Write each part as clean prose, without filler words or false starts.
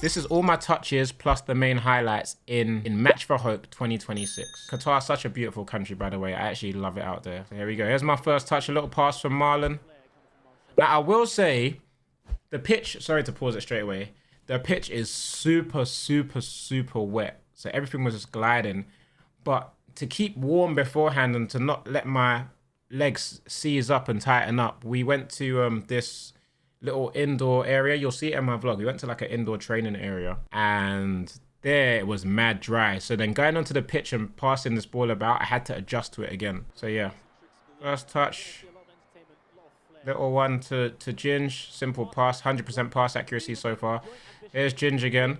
This is all my touches plus the main highlights in Match for Hope 2026. Qatar is such a beautiful country, by the way. I actually love it out there. So here we go. Here's my first touch, a little pass from Marlon. Now, I will say, the pitch, sorry to pause it straight away, the pitch is super, super, super wet. So everything was just gliding. But to keep warm beforehand and to not let my legs seize up and tighten up, we went to this little indoor area. You'll see it in my vlog. We went to like an indoor training area and there it was mad dry. So then going onto the pitch and passing this ball about, I had to adjust to it again. So yeah, first touch, little one to Ginge, simple pass, 100% pass accuracy so far. Here's Ginge again.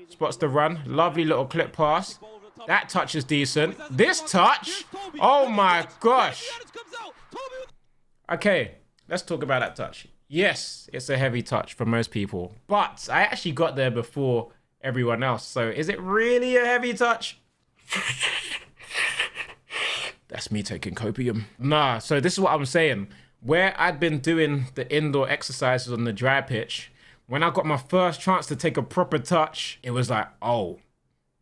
Spots the run, lovely little clip pass. That touch is decent. This touch, oh my gosh. Okay, let's talk about that touch. Yes, it's a heavy touch for most people, but I actually got there before everyone else. So is it really a heavy touch? That's me taking copium. Nah, so this is what I'm saying. Where I'd been doing the indoor exercises on the dry pitch, when I got my first chance to take a proper touch, it was like, oh,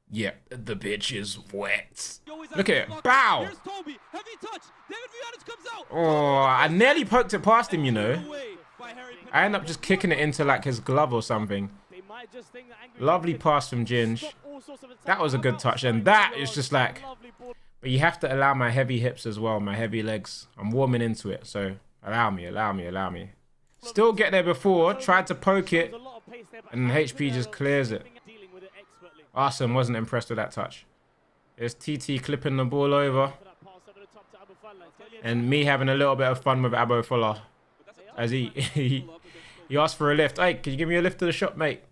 yeah, the pitch is wet. Look at it. Bow! Oh, I nearly poked it past him, you know. I end up just kicking it into like his glove or something. Lovely pass from Ginge. That was a good touch. And that is just like... But you have to allow my heavy hips as well, my heavy legs. I'm warming into it, so allow me, allow me, allow me. Still get there before, tried to poke it, and HP just clears it. Awesome, wasn't impressed with that touch. There's TT clipping the ball over. And me having a little bit of fun with AboFlah. As he asked for a lift. Hey, can you give me a lift to the shop, mate?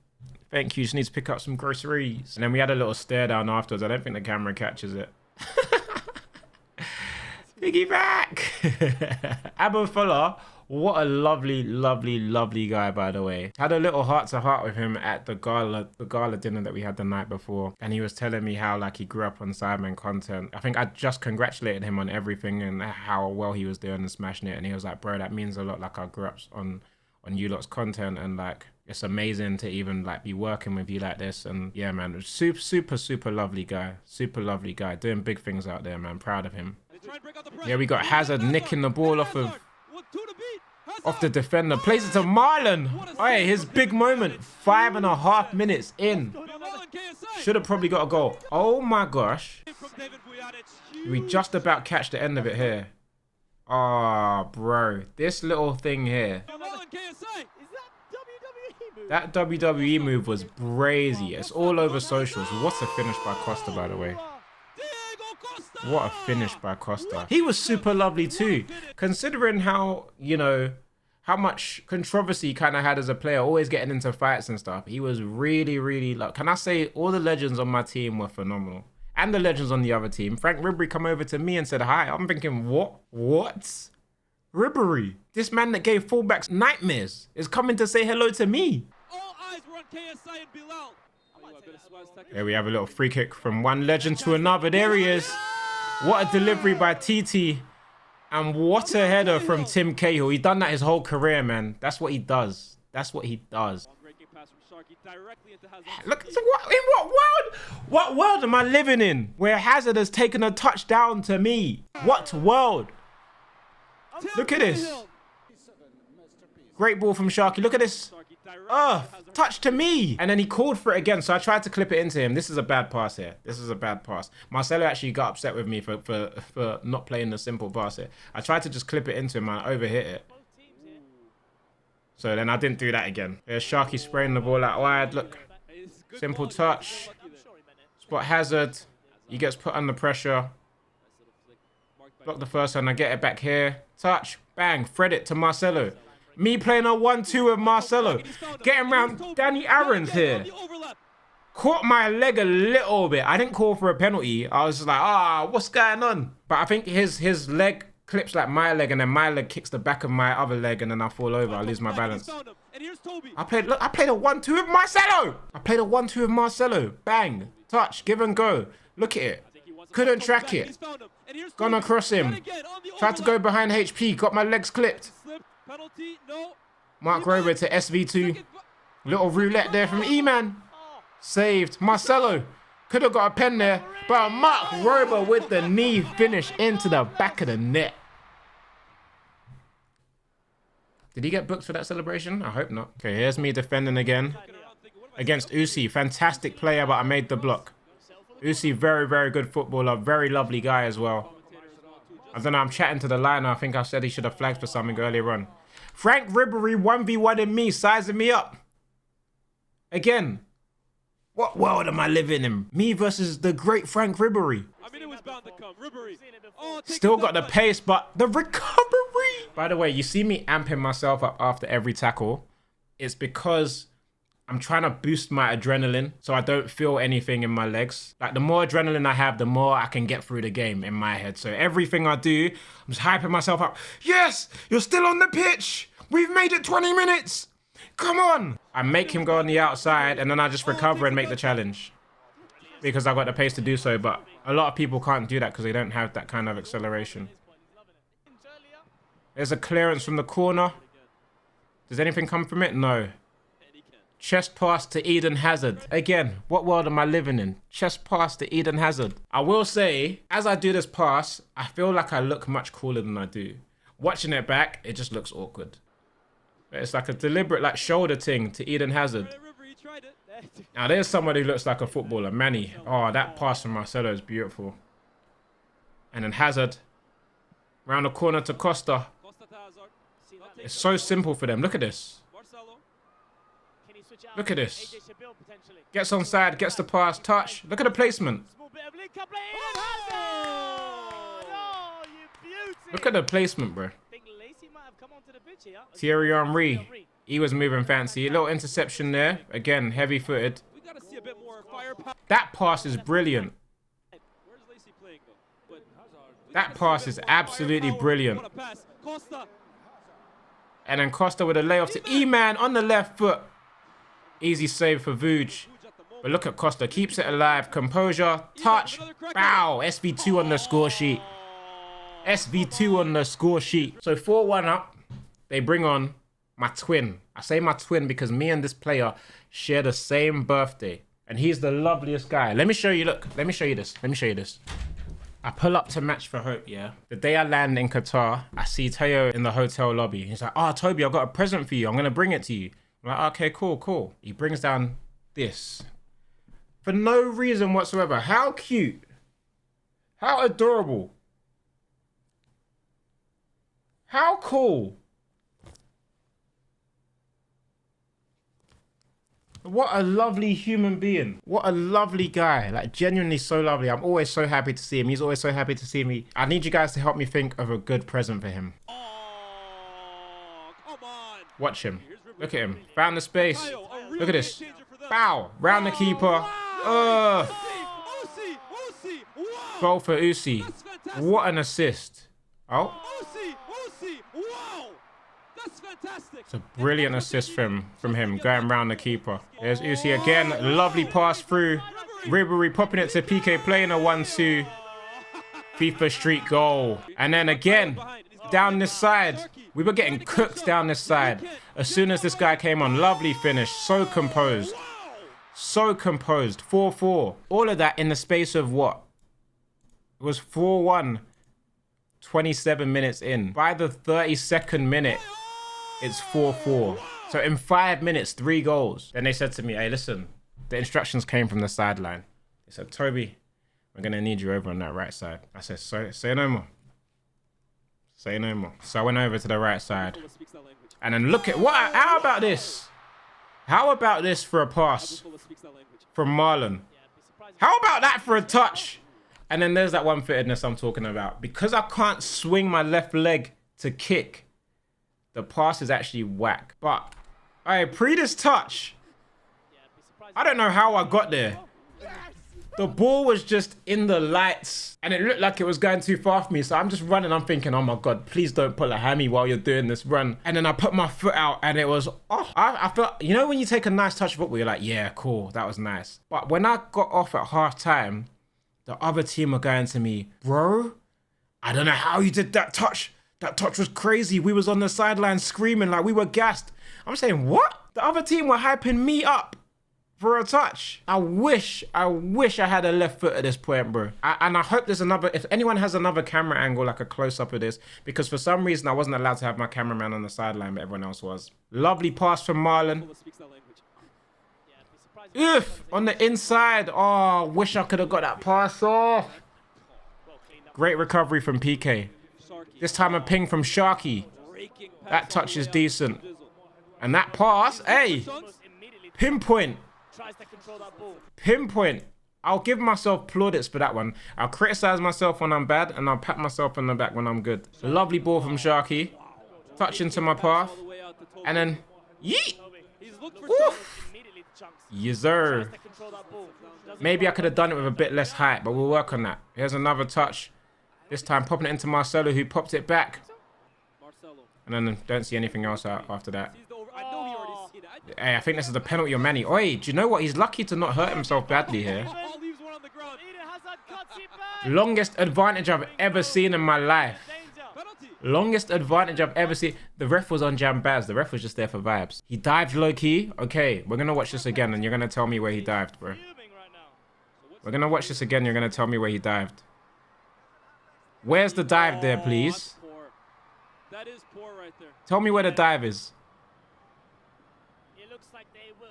Thank you, just need to pick up some groceries. And then we had a little stare down afterwards. I don't think the camera catches it. Piggyback! AboFlah, what a lovely, lovely, lovely guy, by the way. Had a little heart-to-heart with him at the gala dinner that we had the night before. And he was telling me how, like, he grew up on Sidemen content. I think I just congratulated him on everything and how well he was doing and smashing it. And he was like, bro, that means a lot. Like, I grew up on you lot's content and, like, it's amazing to even, like, be working with you like this. And, yeah, man, super, super, super lovely guy. Super lovely guy. Doing big things out there, man. Proud of him. Yeah, we got Hazard nicking the ball off the defender. Plays it to Marlon. Oh, yeah, his big moment. 5.5 minutes in. Should have probably got a goal. Oh my gosh. We just about catch the end of it here. Oh, bro. This little thing here. That WWE move was brazy. It's all over socials. What's a finish by Costa, by the way. What a finish by Costa. He was super lovely too. Considering how, you know, how much controversy he kind of had as a player, always getting into fights and stuff. He was really, really, like, can I say all the legends on my team were phenomenal. And the legends on the other team. Frank Ribery come over to me and said hi. I'm thinking, what? What? Ribery? This man that gave fullbacks nightmares is coming to say hello to me. All eyes were on KSI and Bilal. Here we have a little free kick from one legend to another. There he is. What a delivery by TT. And what a header from Tim Cahill. He's done that his whole career, man. That's what he does. That's what he does. Look, in what world? What world am I living in? Where Hazard has taken a touchdown to me. What world? Look at this. Great ball from Sharky. Look at this. Touch to me. And then he called for it again. So I tried to clip it into him. This is a bad pass here. This is a bad pass. Marcelo actually got upset with me for not playing the simple pass here. I tried to just clip it into him and I overhit it. So then I didn't do that again. There's Sharky spraying the ball out wide. Look. Simple touch. Spot Hazard. He gets put under pressure. Block the first one. I get it back here. Touch. Bang. Thread it to Marcelo. Me playing a 1-2 with Marcelo. Getting around Danny Aaron's here. Caught my leg a little bit. I didn't call for a penalty. I was just like, what's going on? But I think his leg clips like my leg and then my leg kicks the back of my other leg and then I fall over. I lose my balance. I played a 1-2 with Marcelo. I played a 1-2 with Marcelo. Bang. Touch. Give and go. Look at it. Couldn't track it. Gone across him. Tried to go behind HP. Got my legs clipped. Mark Rober to SV2. Little roulette there from E-Man. Saved. Marcelo. Could have got a pen there. But Mark Rober with the knee finish into the back of the net. Did he get booked for that celebration? I hope not. Okay, here's me defending again. Against Usi. Fantastic player, but I made the block. Usi, very, very good footballer. Very lovely guy as well. I don't know, I'm chatting to the liner. I think I said he should have flagged for something earlier on. Frank Ribery 1v1 me, sizing me up. Again. What world am I living in? Me versus the great Frank Ribery. I mean, it was bound to come. Ribery. Oh, still got the pace, but the recovery. By the way, you see me amping myself up after every tackle. It's because I'm trying to boost my adrenaline so I don't feel anything in my legs. Like, the more adrenaline I have, the more I can get through the game in my head. So everything I do, I'm just hyping myself up. Yes, you're still on the pitch. We've made it 20 minutes. Come on. I make him go on the outside and then I just recover and make the challenge. Because I got the pace to do so. But a lot of people can't do that because they don't have that kind of acceleration. There's a clearance from the corner. Does anything come from it? No. Chest pass to Eden Hazard. Again, what world am I living in? Chest pass to Eden Hazard. I will say, as I do this pass, I feel like I look much cooler than I do. Watching it back, it just looks awkward. But it's like a deliberate like shoulder thing to Eden Hazard. Now there's somebody who looks like a footballer. Manny. Oh, that pass from Marcelo is beautiful. And then Hazard. Round the corner to Costa. It's so simple for them. Look at this. Look at this. Gets onside, gets the pass, touch. Look at the placement. Look at the placement, bro. Thierry Henry. He was moving fancy. A little interception there. Again, heavy-footed. That pass is brilliant. That pass is absolutely brilliant. And then Costa with a layoff to E-Man on the left foot. Easy save for Vuj. But look at Costa. Keeps it alive. Composure. Touch. Bow. SV2 on the score sheet. SV2 on the score sheet. So 4-1 up. They bring on my twin. I say my twin because me and this player share the same birthday. And he's the loveliest guy. Let me show you. Look. Let me show you this. Let me show you this. I pull up to Match for Hope, yeah? The day I land in Qatar, I see Teo in the hotel lobby. He's like, oh, Toby, I've got a present for you. I'm going to bring it to you. I'm like, okay, cool, cool. He brings down this. For no reason whatsoever. How cute. How adorable. How cool. What a lovely human being. What a lovely guy. Like, genuinely so lovely. I'm always so happy to see him. He's always so happy to see me. I need you guys to help me think of a good present for him. Oh, come on. Watch him. Look at him. Found the space. Look at this. Bow. Round the keeper. Goal for Usi. What an assist. Oh. It's a brilliant assist from him going round the keeper. There's Usi again. Lovely pass through. Ribery popping it to PK, playing a 1-2. FIFA Street goal. And then again, down this side. We were getting cooked down this side. As soon as this guy came on, lovely finish. So composed. So composed. 4-4. All of that in the space of what? It was 4-1. 27 minutes in. By the 32nd minute, it's 4-4. So in 5 minutes, 3 goals. Then they said to me, hey, listen, the instructions came from the sideline. They said, Toby, we're going to need you over on that right side. I said, say no more. Say no more. So I went over to the right side. And then look at what? How about this? How about this for a pass from Marlon? How about that for a touch? And then there's that one-footedness I'm talking about. Because I can't swing my left leg to kick, the pass is actually whack. But pre this touch, I don't know how I got there. The ball was just in the lights and it looked like it was going too far for me. So I'm just running. I'm thinking, oh my God, please don't pull a hammy while you're doing this run. And then I put my foot out and it was, I felt, you know, when you take a nice touch of football, you're like, yeah, cool, that was nice. But when I got off at half time, the other team were going to me, bro, I don't know how you did that touch. That touch was crazy. We was on the sideline screaming like we were gassed. I'm saying, what? The other team were hyping me up for a touch. I wish I had a left foot at this point, bro. And I hope there's another, if anyone has another camera angle, like a close-up of this, because for some reason I wasn't allowed to have my cameraman on the sideline, but everyone else was. Lovely pass from Marlon. Oof, on the inside. Oh, wish I could have got that pass off. Great recovery from PK. This time a ping from Sharky. That touch is decent. And that pass, hey, pinpoint. Pinpoint. I'll give myself plaudits for that one. I'll criticize myself when I'm bad, and I'll pat myself on the back when I'm good. Lovely ball from Sharky. Touch into my path. And then, yeet. Oof. Yes, sir. Maybe I could have done it with a bit less height, but we'll work on that. Here's another touch. This time popping it into Marcelo, who popped it back. And then don't see anything else out after that. Hey, I think this is the penalty on Manny. Oi, do you know what? He's lucky to not hurt himself badly here. Longest advantage I've ever seen in my life. Longest advantage I've ever seen. The ref was on Jambaz. The ref was just there for vibes. He dived low-key. Okay, we're going to watch this again, and you're going to tell me where he dived, bro. We're going to watch this again. You're going to tell me where he dived. Where's the dive there, please? That is poor right there. Tell me where the dive is. It looks like they will.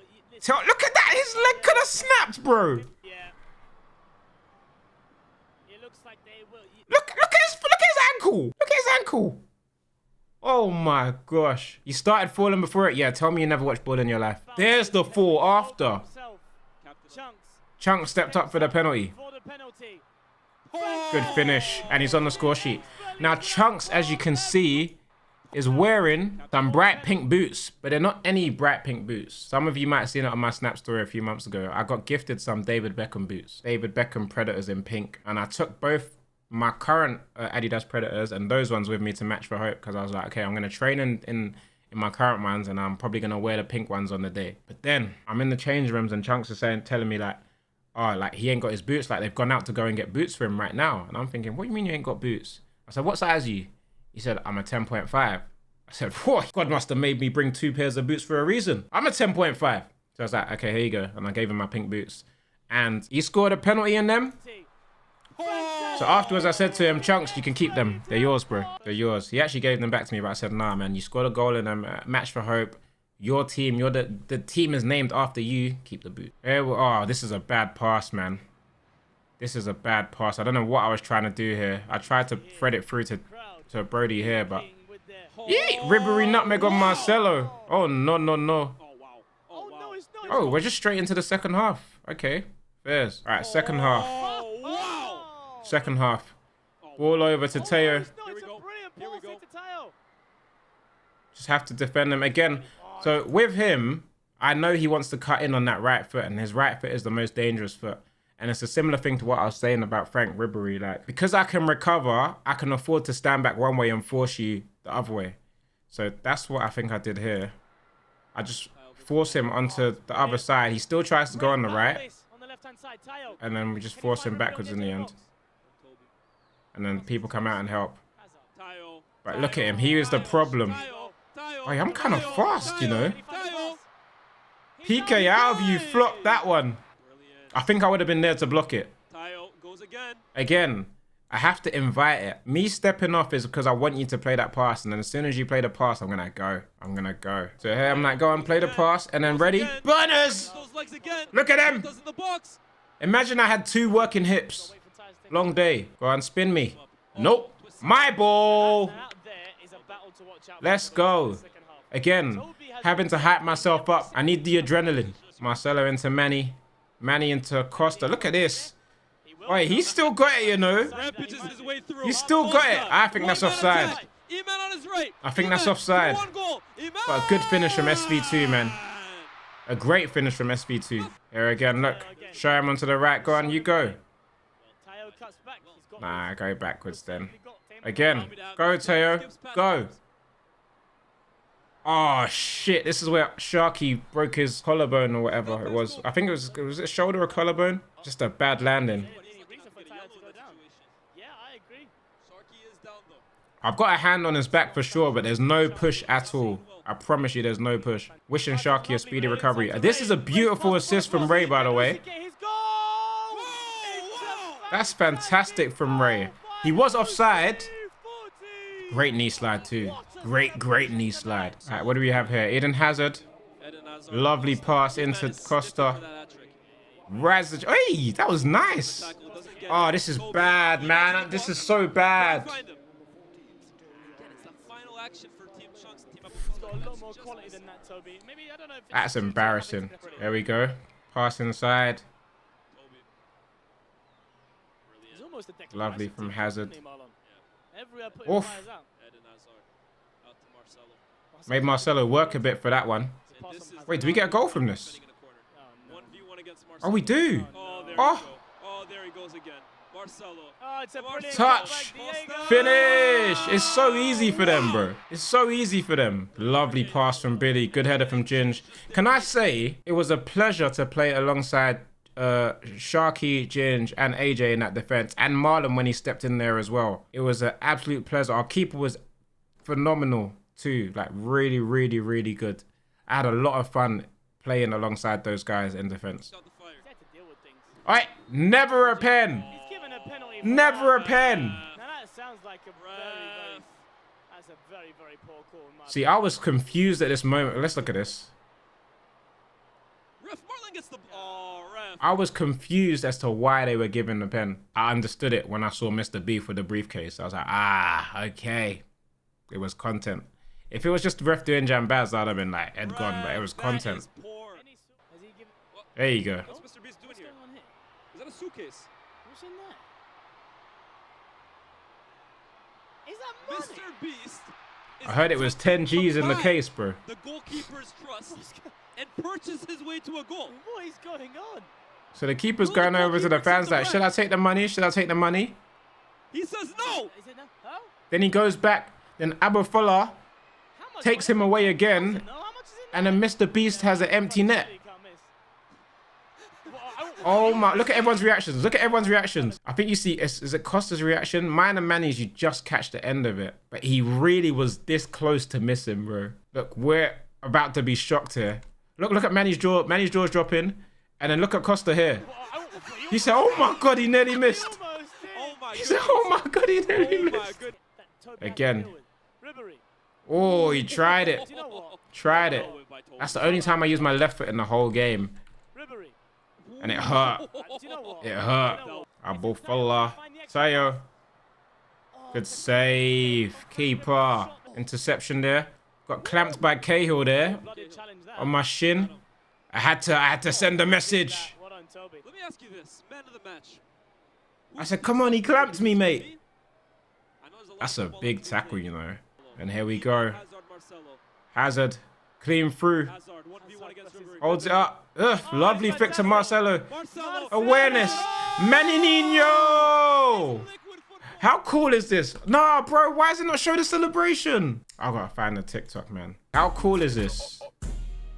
Look at that. His leg could have snapped, bro. Yeah. It looks like they will. Look at his ankle. Look at his ankle. Oh my gosh. You started falling before it. Yeah, tell me you never watched ball in your life. There's the fall after. Chunkz stepped up for the penalty. Good finish. And he's on the score sheet. Now, Chunkz, as you can see, is wearing some bright pink boots, but they're not any bright pink boots. Some of you might have seen it on my Snap story a few months ago. I got gifted some David Beckham boots. David Beckham Predators in pink. And I took both my current Adidas Predators and those ones with me to match for hope, because I was like, okay, I'm going to train in my current ones, and I'm probably going to wear the pink ones on the day. But then I'm in the change rooms and Chunkz is telling me like, oh, like he ain't got his boots. Like they've gone out to go and get boots for him right now. And I'm thinking, what do you mean you ain't got boots? I said, what size are you? He said, I'm a 10.5. I said, what? God must have made me bring 2 pairs of boots for a reason. I'm a 10.5. So I was like, okay, here you go. And I gave him my pink boots. And he scored a penalty in them. So afterwards I said to him, Chunkz, you can keep them. They're yours, bro. They're yours. He actually gave them back to me, but I said, nah, man, you scored a goal in them. Match for hope. Your team, the team is named after you. Keep the boot. Oh, this is a bad pass, man. This is a bad pass. I don't know what I was trying to do here. I tried to thread it through to Brody here, but... Yeet! Ribery nutmeg on Marcelo. Oh, no, no, no. Oh, we're just straight into the second half. Okay. Fairs. All right, second half. Second half. Ball over to Teo. Just have to defend him again. So with him, I know he wants to cut in on that right foot, and his right foot is the most dangerous foot. And it's a similar thing to what I was saying about Frank Ribery. Like, because I can recover, I can afford to stand back one way and force you the other way. So that's what I think I did here. I just force him onto the other side. He still tries to go on the right. And then we just force him backwards in the end. And then people come out and help. But look at him. He is the problem. Oh, I'm kind of fast, you know. PK out of you, flopped that one. I think I would have been there to block it. Again, I have to invite it. Me stepping off is because I want you to play that pass. And then as soon as you play the pass, I'm going to go. I'm going to go. So here I'm like, go and play the pass. And then ready? Burners! Look at them! Imagine I had 2 working hips. Long day. Go on, spin me. Nope. My ball! Let's go. Again, having to hype myself up. I need the adrenaline. Marcelo into Manny. Manny into Costa. Look at this. Wait, he's still got it, you know. He's still got it. I think that's offside. I think that's offside. But a good finish from SV2, man. A great finish from SV2. Here again, look. Show him onto the right. Go on, you go. Nah, go backwards then. Again. Go, Teo. Go. Oh, shit. This is where Sharky broke his collarbone or whatever it was. I think it was it shoulder or collarbone? Just a bad landing. I've got a hand on his back for sure, but there's no push at all. I promise you there's no push. Wishing Sharky a speedy recovery. This is a beautiful assist from Ray, by the way. That's fantastic from Ray. He was offside. Great knee slide too. Great knee slide. All right, what do we have here? Eden Hazard. Lovely pass into Costa. Razage. Hey, that was nice. Oh, this is bad, man. This is so bad. That's embarrassing. There we go. Pass inside. Lovely from Hazard. Oof. Made Marcelo work a bit for that one. Wait, do we get a goal from this? Oh, we do. Oh, there he goes again. Marcelo. Touch. Finish. It's so easy for them, bro. It's so easy for them. Lovely pass from Billy. Good header from Ginge. Can I say it was a pleasure to play alongside Sharky, Ginge, and AJ in that defense, and Marlon when he stepped in there as well. It was an absolute pleasure. Our keeper was phenomenal too. Like really good. I had a lot of fun playing alongside those guys in defense. All right, never a pen. Never a pen. Now that sounds like a that's a very poor call. See, I was confused at this moment. Let's look at this. Ref, Marlon gets the ref. I was confused as to why they were giving the pen. I understood it when I saw Mr. Beef with the briefcase. I was like, okay. It was content. If it was just ref doing jambaz, I'd have been like, head gone, but it was content. There you go. What's Mr. Beast doing here? Is that a suitcase? What's in there? Is that money? Mr. Beast. I heard it was 10 G's in the case, bro. The goalkeeper's trust and purchase his way to a goal. What is going on? So the keeper's going over to the fans like, should I take the money? Should I take the money? He says no. Is it no? How? Then he goes back. Then AboFlah takes him away again. And then Mr. Beast has an empty net. Oh my, look at everyone's reactions. Look at everyone's reactions. I think you see, is it Costa's reaction? Mine and Manny's, you just catch the end of it. But he really was this close to missing, bro. Look, we're about to be shocked here. Look at Manny's jaw. Manny's jaw's dropping. And then look at Costa here. He said, oh my God, he nearly missed. He said, oh my God, he nearly missed. Again. Oh, he tried it. Tried it. That's the only time I used my left foot in the whole game. And it hurt. It hurt. AboFlah. Tayo. Good save. Keeper. Interception there. Got clamped by Cahill there. On my shin. I had to send a message. Let me ask you this. Man of the match. I said, come on, he clamped me, mate. That's a big tackle, you know. And here we go. Hazard. Clean through. Holds it up. Ugh, lovely flick to Marcelo. Awareness. Maninho. How cool is this? Nah, bro, why does it not show the celebration? I gotta find the TikTok, man. How cool is this?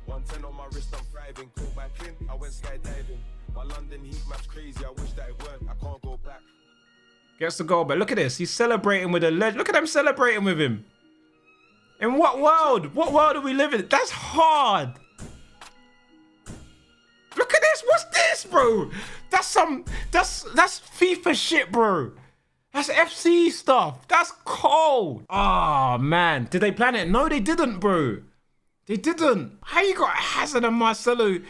110 on my wrist, I'm thriving. Go back in, I went skydiving. My London heat match crazy, I wish that it weren't. I can't go back. Gets the goal, but look at this. He's celebrating with a legend. Look at them celebrating with him. In what world? What world do we live in? That's hard. Look at this. What's this, bro? That's FIFA shit, bro. That's FC stuff. That's cold. Oh, man. Did they plan it? No, they didn't, bro. They didn't. How you got Hazard and Marcelo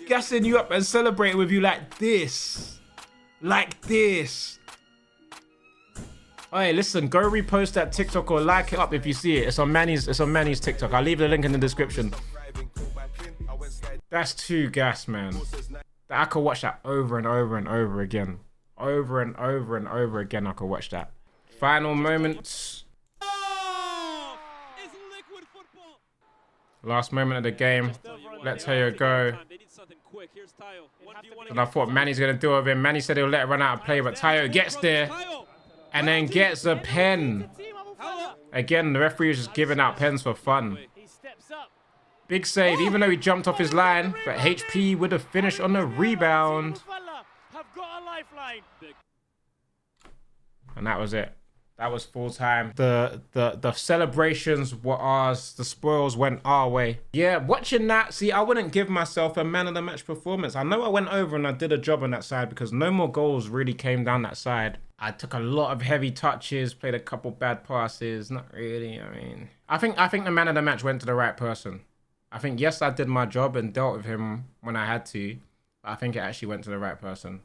gassing you up and celebrating with you like this? Like this. Hey, listen, go repost that TikTok or like it up if you see it. It's on Manny's TikTok. I'll leave the link in the description. That's too gas, man. I could watch that over and over and over again. Over and over and over again, I could watch that. Final moments. Last moment of the game. Let Tayo go. And I thought Manny's going to do it with him. Manny said he'll let it run out of play, but Tayo gets there. And then gets a pen. Again, the referee was just giving out pens for fun. Big save, even though he jumped off his line. But HP would have finished on the rebound. And that was it. That was full time. The celebrations were ours. The spoils went our way. Yeah, watching that, see, I wouldn't give myself a man of the match performance. I know I went over and I did a job on that side because no more goals really came down that side. I took a lot of heavy touches, played a couple bad passes. Not really, I mean. I think the man of the match went to the right person. I think, yes, I did my job and dealt with him when I had to. But I think it actually went to the right person.